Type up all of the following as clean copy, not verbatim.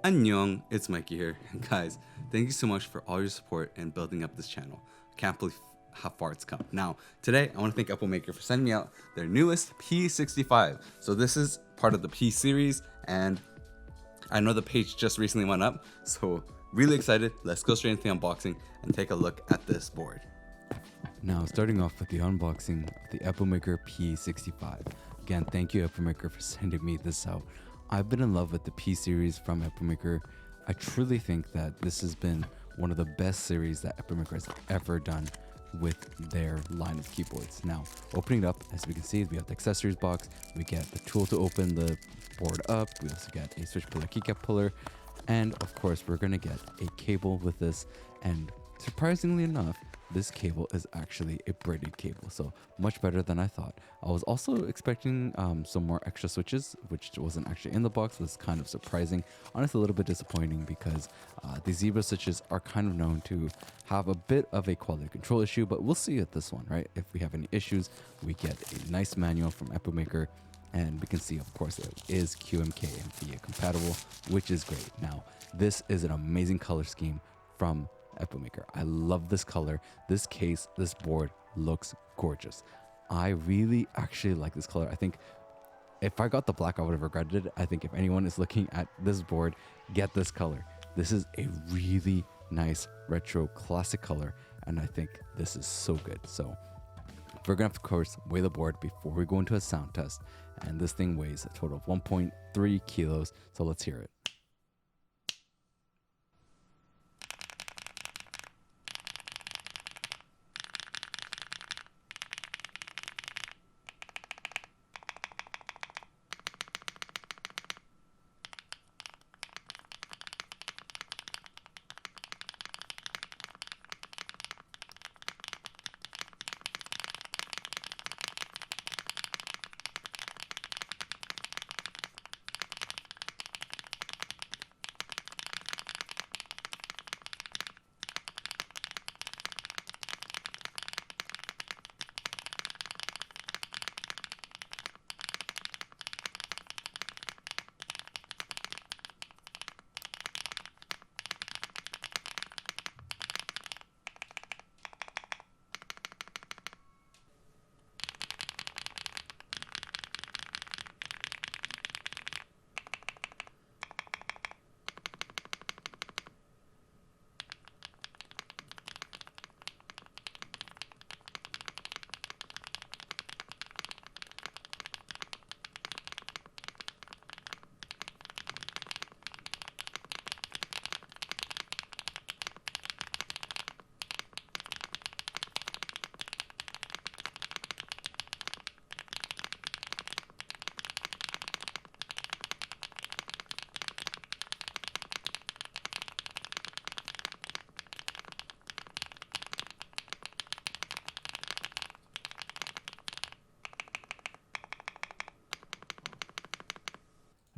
Annyeong, it's Mikey here. And guys, thank you so much for all your support and building up this channel. I can't believe how far it's come. Now, today I want to thank Epomaker for sending me out their newest P65. So this is part of the P series, and I know the page just recently went up, so really excited. Let's go straight into the unboxing and take a look at this board. Now, starting off with the unboxing of the Epomaker P65. Again, thank you Epomaker for sending me this out. I've been in love with the P series from Epomaker. I truly think that this has been one of the best series that Epomaker has ever done with their line of keyboards. Now, opening it up, as we can see, we have the accessories box, we get the tool to open the board up, we also get a switch puller, keycap puller, and of course we're gonna get a cable with this. And surprisingly enough, this cable is actually a braided cable, so much better than I thought. I was also expecting some more extra switches, which wasn't actually in the box. Was kind of surprising. Honestly, a little bit disappointing because the zebra switches are kind of known to have a bit of a quality control issue, but we'll see at this one, right? If we have any issues, we get a nice manual from Epomaker, and we can see, of course, it is QMK and VIA compatible, which is great. Now, this is an amazing color scheme from Epomaker. I love this color. This case, this board looks gorgeous. I really actually like this color. I think if I got the black, I would have regretted it. I think if anyone is looking at this board, get this color. This is a really nice retro classic color, and I think this is so good. So we're gonna have to, of course, weigh the board before we go into a sound test, and this thing weighs a total of 1.3 kilos. So let's hear it.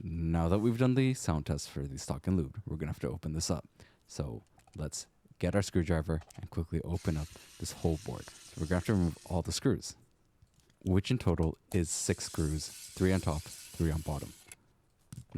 Now that we've done the sound test for the stock and lube, we're gonna have to open this up. So let's get our screwdriver and quickly open up this whole board. So we're gonna have to remove all the screws, which in total is 6 screws, 3 on top, 3 on bottom.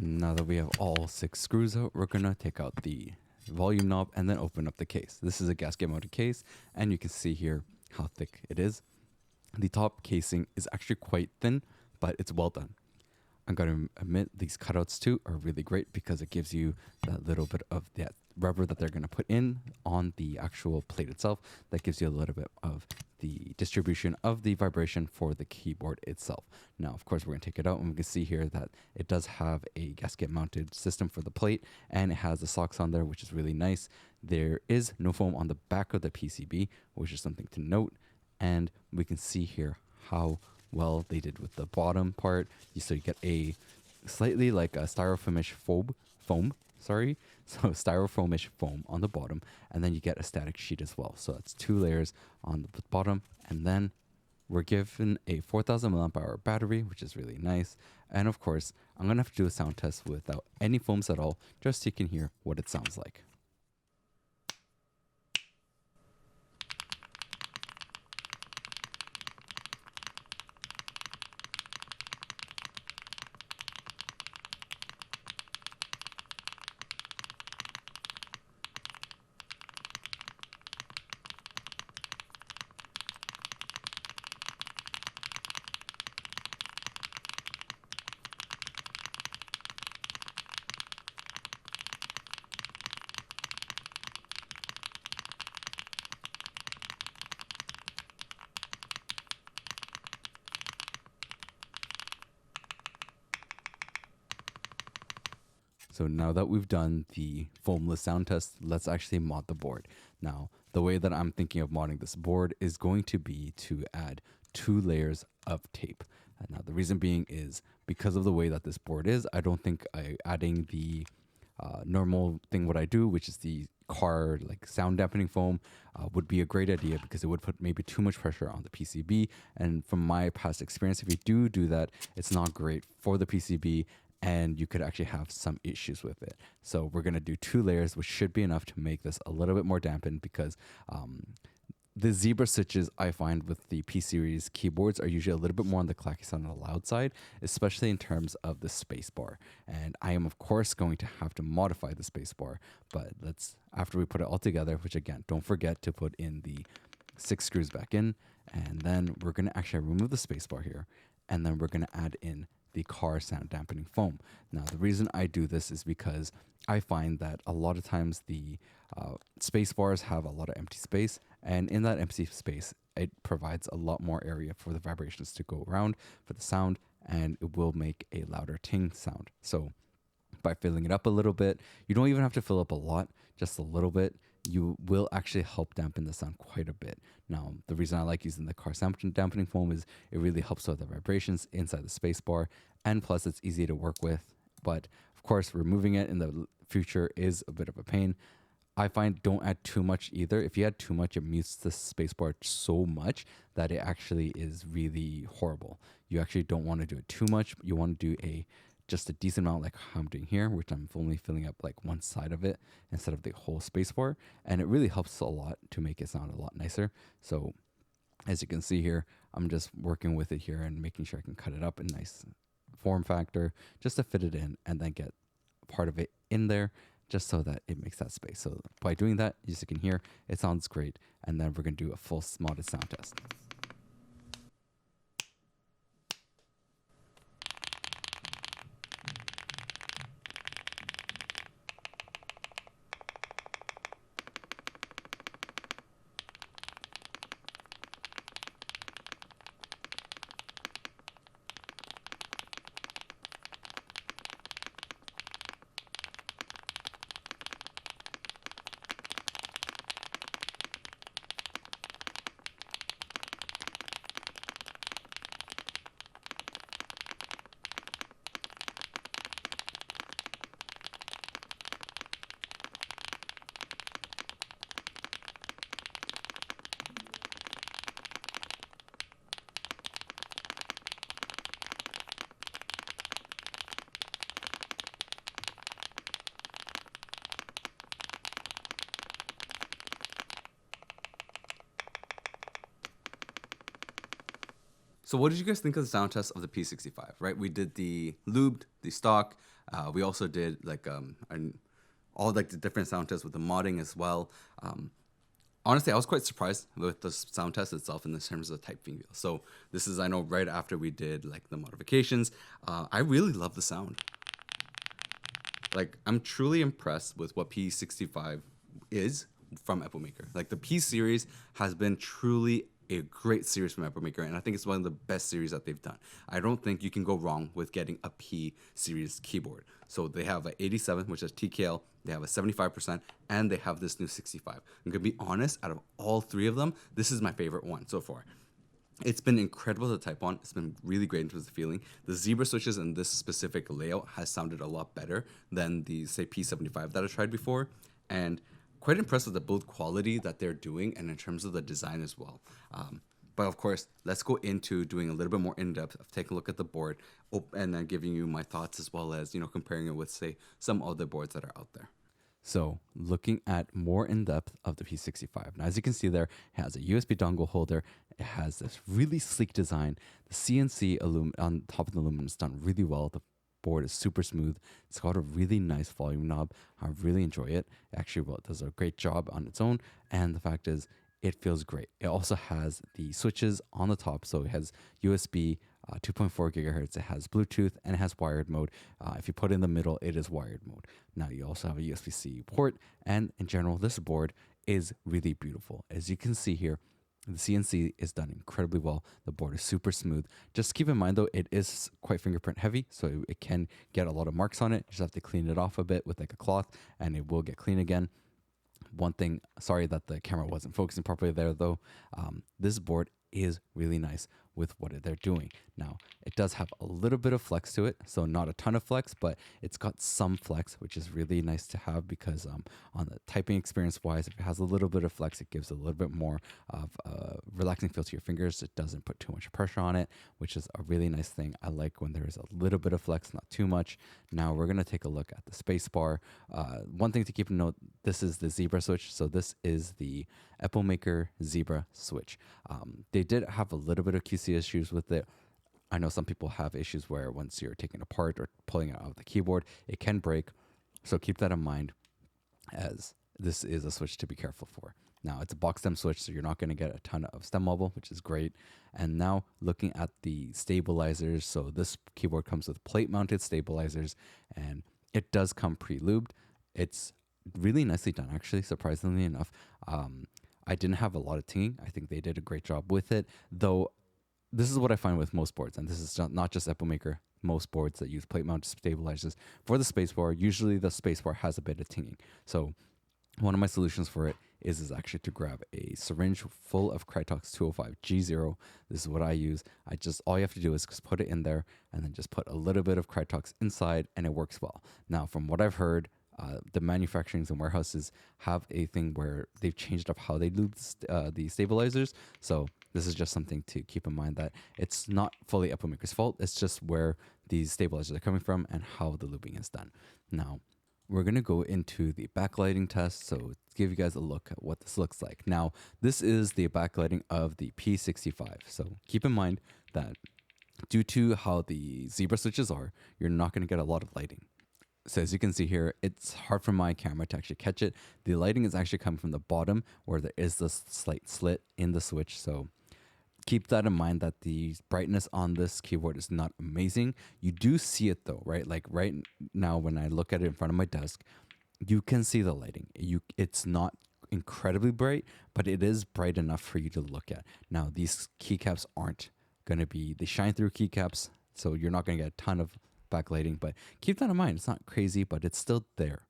Now that we have all 6 screws out, we're gonna take out the volume knob and then open up the case. This is a gasket mounted case, and you can see here how thick it is. The top casing is actually quite thin, but it's well done. I'm going to admit these cutouts too are really great because it gives you that little bit of that rubber that they're going to put in on the actual plate itself. That gives you a little bit of the distribution of the vibration for the keyboard itself. Now, of course, we're going to take it out, and we can see here that it does have a gasket mounted system for the plate, and it has the socks on there, which is really nice. There is no foam on the back of the PCB, which is something to note. And we can see here how well they did with the bottom part. So you get a slightly like a styrofoamish foam, sorry. So styrofoamish foam on the bottom, and then you get a static sheet as well. So that's 2 layers on the bottom, and then we're given a 4000 milliamp hour battery, which is really nice. And of course, I'm gonna have to do a sound test without any foams at all, just so you can hear what it sounds like. So now that we've done the foamless sound test, let's actually mod the board. Now, the way that I'm thinking of modding this board is going to be to add 2 layers of tape. And now the reason being is because of the way that this board is, I don't think adding the normal thing what I do, which is the car like sound dampening foam, would be a great idea because it would put maybe too much pressure on the PCB. And from my past experience, if you do that, it's not great for the PCB and you could actually have some issues with it. So we're gonna do 2 layers, which should be enough to make this a little bit more dampened because the zebra switches I find with the P series keyboards are usually a little bit more on the clacky sound on the loud side, especially in terms of the spacebar. And I am of course going to have to modify the spacebar, but let's after we put it all together, which again, don't forget to put in the 6 screws back in, and then we're gonna actually remove the spacebar here, and then we're gonna add in the car sound dampening foam. Now, the reason I do this is because I find that a lot of times the space bars have a lot of empty space, and in that empty space, it provides a lot more area for the vibrations to go around for the sound, and it will make a louder ting sound. So by filling it up a little bit, you don't even have to fill up a lot, just a little bit, you will actually help dampen the sound quite a bit. Now, the reason I like using the car sound dampening foam is it really helps with the vibrations inside the space bar, and plus it's easy to work with. But of course, removing it in the future is a bit of a pain. I find don't add too much either. If you add too much, it mutes the spacebar so much that it actually is really horrible. You actually don't want to do it too much. You want to do just a decent amount like how I'm doing here, which I'm only filling up like one side of it instead of the whole spacebar. And it really helps a lot to make it sound a lot nicer. So as you can see here, I'm just working with it here and making sure I can cut it up in nice form factor just to fit it in and then get part of it in there just so that it makes that space. So by doing that, as you can hear, it sounds great. And then we're gonna do a full modded sound test. So what did you guys think of the sound test of the P65, right? We did the lubed, the stock. We also did like all like the different sound tests with the modding as well. Honestly, I was quite surprised with the sound test itself in terms of the type feel. So this is, I know, right after we did like the modifications. I really love the sound. Like, I'm truly impressed with what P65 is from Epomaker. Like, the P series has been truly a great series from Epomaker, and I think it's one of the best series that they've done. I don't think you can go wrong with getting a P series keyboard. So they have an 87, which is TKL, they have a 75%, and they have this new 65. I'm gonna be honest, out of all three of them, this is my favorite one so far. It's been incredible to type on. It's been really great in terms of feeling. The zebra switches in this specific layout has sounded a lot better than the, say, P75 that I tried before. And quite impressed with the build quality that they're doing and in terms of the design as well. But of course, let's go into doing a little bit more in-depth of taking a look at the board and then giving you my thoughts as well as, comparing it with, say, some other boards that are out there. So looking at more in depth of the P65. Now, as you can see there, it has a USB dongle holder. It has this really sleek design. The CNC on top of the aluminum is done really well. The board is super smooth. It's got a really nice volume knob. I really enjoy it. Actually, well, it does a great job on its own. And the fact is, it feels great. It also has the switches on the top. So it has USB 2.4 gigahertz. It has Bluetooth and it has wired mode. If you put it in the middle, it is wired mode. Now you also have a USB-C port. And in general, this board is really beautiful. As you can see here, The CNC is done incredibly well. The board is super smooth. Just keep in mind though, it is quite fingerprint heavy, so it can get a lot of marks on it. You just have to clean it off a bit with like a cloth, and it will get clean again. One thing, sorry that the camera wasn't focusing properly there though. This board is really nice with what they're doing. Now, it does have a little bit of flex to it, so not a ton of flex, but it's got some flex, which is really nice to have because on the typing experience wise, if it has a little bit of flex, it gives a little bit more of a relaxing feel to your fingers. It doesn't put too much pressure on it, which is a really nice thing. I like when there's a little bit of flex, not too much. Now we're gonna take a look at the space bar. One thing to keep in note, this is the Zebra switch. So this is the Epomaker Zebra switch. They did have a little bit of QC issues with it. I know some people have issues where once you're taking it apart or pulling it out of the keyboard, it can break. So keep that in mind, as this is a switch to be careful for. Now it's a box stem switch, so you're not going to get a ton of stem wobble, which is great. And now looking at the stabilizers. So this keyboard comes with plate mounted stabilizers, and it does come pre-lubed. It's really nicely done, actually, surprisingly enough. I didn't have a lot of tinging. I think they did a great job with it, though. This is what I find with most boards, and this is not just Epomaker. Most boards that use plate mounted stabilizers for the spacebar, usually the spacebar has a bit of tinging. So one of my solutions for it is actually to grab a syringe full of Krytox 205 G0. This is what I use. All you have to do is just put it in there and then just put a little bit of Krytox inside, and it works well. Now, from what I've heard, the manufacturings and warehouses have a thing where they've changed up how they lube the stabilizers. So this is just something to keep in mind, that it's not fully Epomaker's fault. It's just where these stabilizers are coming from and how the lubing is done. Now, we're going to go into the backlighting test. So to give you guys a look at what this looks like. Now, this is the backlighting of the P65. So keep in mind that due to how the Zebra switches are, you're not going to get a lot of lighting. So as you can see here, it's hard for my camera to actually catch it. The lighting is actually coming from the bottom where there is this slight slit in the switch. So keep that in mind, that the brightness on this keyboard is not amazing. You do see it though, right? Like right now when I look at it in front of my desk, you can see the lighting. It's not incredibly bright, but it is bright enough for you to look at. Now these keycaps aren't going to be the shine through keycaps, so you're not going to get a ton of backlighting, but keep that in mind. It's not crazy, but it's still there.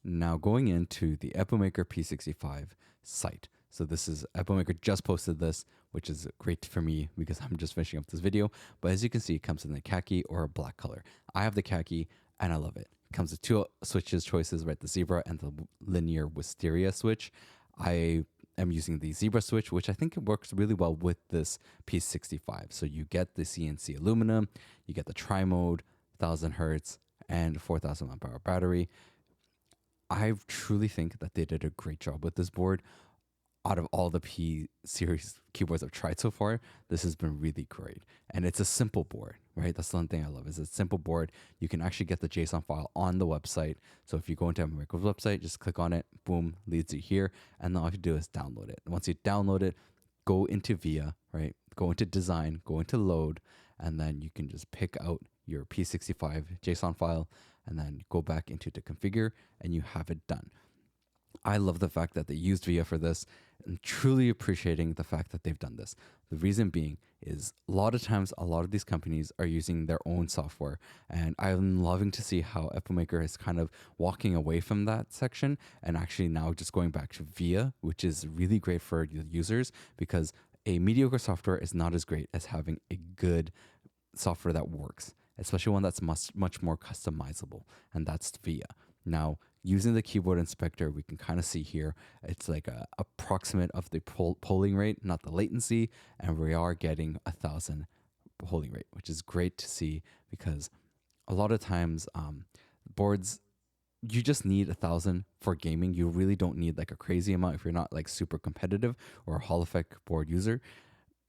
Now going into the Epomaker P65 site. So this is Epomaker just posted this, which is great for me because I'm just finishing up this video. But as you can see, it comes in the khaki or a black color. I have the khaki and I love it. It comes with two switches choices, right? The Zebra and the linear wisteria switch. I am using the Zebra switch, which I think it works really well with this P65. So you get the CNC aluminum, you get the tri-mode, 1000 hertz, and 4000 mAh battery. I truly think that they did a great job with this board. Out of all the P series keyboards I've tried so far, this has been really great. And it's a simple board, right? That's the one thing I love, is it's a simple board. You can actually get the JSON file on the website. So if you go into Epomaker's website, just click on it, boom, leads you here. And then all you do is download it. And once you download it, go into VIA, right? Go into design, go into load, and then you can just pick out your P65 JSON file and then go back into the configure, and you have it done. I love the fact that they used VIA for this, and truly appreciating the fact that they've done this. The reason being is a lot of times, a lot of these companies are using their own software, and I'm loving to see how Epomaker is kind of walking away from that section and actually now just going back to VIA, which is really great for the users, because a mediocre software is not as great as having a good software that works, especially one that's much more customizable, and that's VIA. Now, using the keyboard inspector, we can kind of see here, it's like a approximate of the polling rate, not the latency, and we are getting 1000 polling rate, which is great to see, because a lot of times boards, you just need 1000 for gaming. You really don't need like a crazy amount if you're not like super competitive or a Hall effect board user.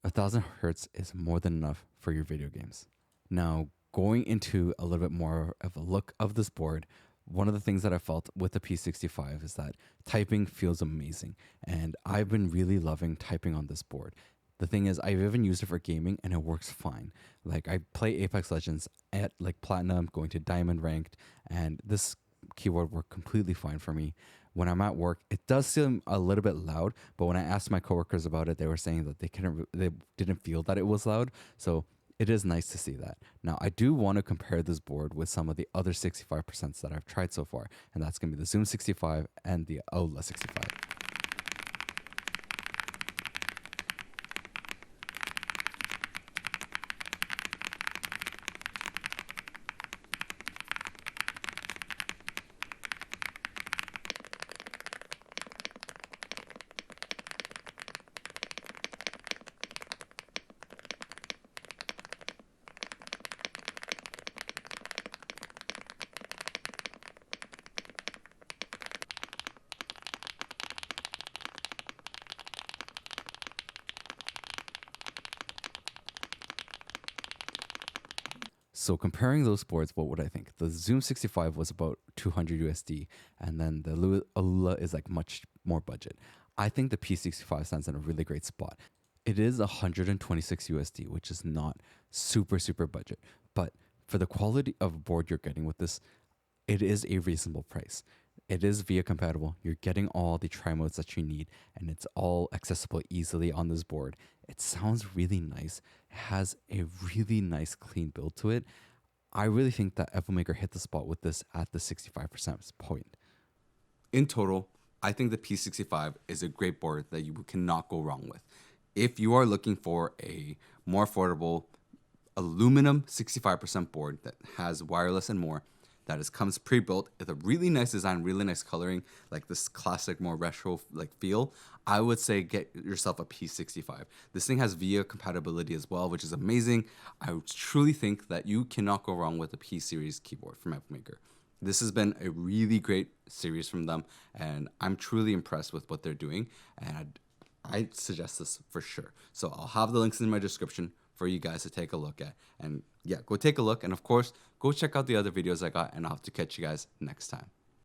1000 hertz is more than enough for your video games. Now, going into a little bit more of a look of this board, one of the things that I felt with the P65 is that typing feels amazing. And I've been really loving typing on this board. The thing is, I've even used it for gaming and it works fine. Like I play Apex Legends at like platinum, going to diamond ranked, and this keyboard worked completely fine for me. when I'm at work, it does seem a little bit loud. But when I asked my coworkers about it, they were saying that they didn't feel that it was loud. So it is nice to see that. Now, I do want to compare this board with some of the other 65% that I've tried so far, and that's going to be the Zoom 65 and the Ola 65. So comparing those boards, what would I think? The Zoom 65 was about 200 USD, and then the Alula is like much more budget. I think the P65 stands in a really great spot. It is 126 USD, which is not super budget, but for the quality of board you're getting with this, it is a reasonable price. It is VIA compatible. You're getting all the tri modes that you need, and it's all accessible easily on this board. It sounds really nice. It has a really nice, clean build to it. I really think that Epomaker hit the spot with this at the 65% point. In total, I think the P65 is a great board that you cannot go wrong with. If you are looking for a more affordable aluminum 65% board that has wireless and more, that comes pre-built with a really nice design, really nice coloring, like this classic, more retro like feel, I would say get yourself a P65. This thing has VIA compatibility as well, which is amazing. I truly think that you cannot go wrong with a P series keyboard from Epomaker. This has been a really great series from them, and I'm truly impressed with what they're doing, and I suggest this for sure. So I'll have the links in my description for you guys to take a look at. And yeah, go take a look. And of course, go check out the other videos I got, and I'll have to catch you guys next time.